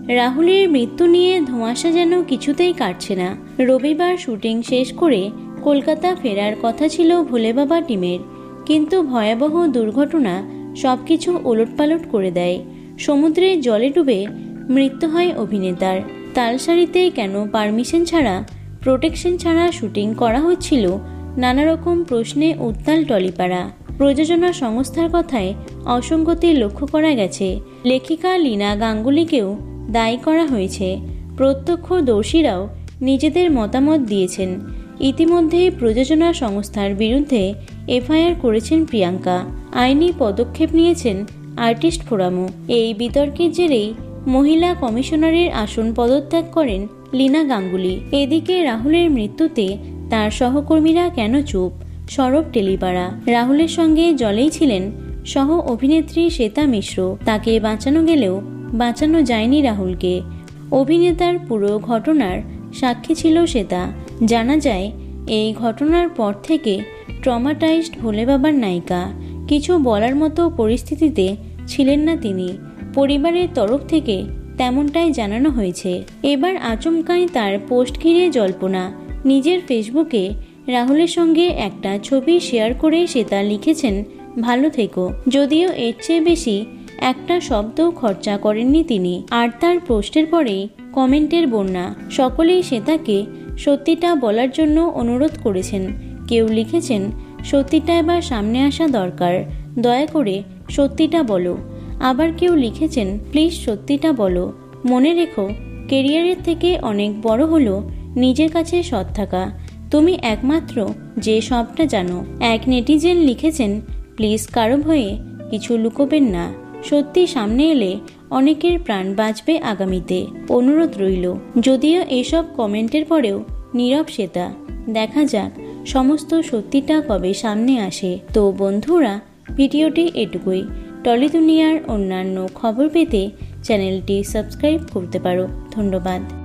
রাহুলের মৃত্যু নিয়ে ধোঁয়াশা যেন কিছুতেই কাটছে না। রবিবার শুটিং শেষ করে কলকাতা ফেরার কথা ছিল ভোলে বাবা টিমের, কিন্তু ভয়াবহ দুর্ঘটনা সবকিছু ওলটপালট করে দেয়। সমুদ্রের জলে ডুবে মৃত্যু হয় অভিনেতার। তালসারিতে কেন পারমিশন ছাড়া, প্রোটেকশন ছাড়া শুটিং করা হচ্ছিল, নানা রকম প্রশ্নে উত্তাল টলিপাড়া। প্রযোজনা সংস্থার কথায় অসঙ্গতি লক্ষ্য করা গেছে। লেখিকা লীনা গাঙ্গুলিকেও দায়ী করা হয়েছে। প্রত্যক্ষদর্শীরাও নিজেদের মতামত দিয়েছেন। ইতিমধ্যে প্রযোজনা সংস্থার বিরুদ্ধে এফআইআর করেছেন প্রিয়াঙ্কা। আইনি পদক্ষেপ নিয়েছেন আর্টিস্ট ফোরামও। এই বিতর্কের জেরেই মহিলা কমিশনারের আসন পদত্যাগ করেন লীনা গাঙ্গুলি। এদিকে রাহুলের মৃত্যুতে তার সহকর্মীরা কেন চুপ? সরব টেলিপাড়া। রাহুলের সঙ্গে জলেই ছিলেন সহ অভিনেত্রী শ্বেতা মিশ্র। তাকে বাঁচানো গেলেও বাঁচানো যায়নি রাহুলকে। অভিনেতার পুরো ঘটনার সাক্ষী ছিল শ্বেতা। জানা যায়, এই ঘটনার পর থেকে ট্রমাটাইজড ভোলে বাবার নায়িকা। কিছু বলার মতো পরিস্থিতিতে ছিলেন না তিনি। পরিবারের তরফ থেকে তেমনটাই জানানো হয়েছে। এবার আচমকাই তার পোস্ট ঘিরে জল্পনা। নিজের ফেসবুকে রাহুলের সঙ্গে একটা ছবি শেয়ার করে শ্বেতা লিখেছেন, ভালো থেকো। যদিও এর চেয়ে বেশি একটা শব্দ খরচা করেননি তিনি। আর তার পোস্টের পরেই কমেন্টের বন্যা। সকলেই শ্বেতাকে সত্যিটা বলার জন্য অনুরোধ করেছেন। কেউ লিখেছেন, সত্যিটা এবার সামনে আসা দরকার, দয়া করে সত্যিটা বলো। আবার কেউ লিখেছেন, প্লিজ সত্যিটা বলো। মনে রেখো, কেরিয়ারের থেকে অনেক বড় হলো নিজের কাছে সৎ থাকা। তুমি একমাত্র যে সবটা জানো। এক নেটিজেন লিখেছেন, প্লিজ কারো ভয়ে কিছু লুকোবেন না। সত্যি সামনে এলে অনেকের প্রাণ বাঁচবে আগামীতে। অনুরোধ রইল। যদিও এসব কমেন্টের পরেও নীরব শ্বেতা। দেখা যাক সমস্ত সত্যিটা কবে সামনে আসে। তো বন্ধুরা, ভিডিওটি এটুকুই। টলি দুনিয়ার অন্যান্য খবর পেতে চ্যানেলটি সাবস্ক্রাইব করতে পারো। ধন্যবাদ।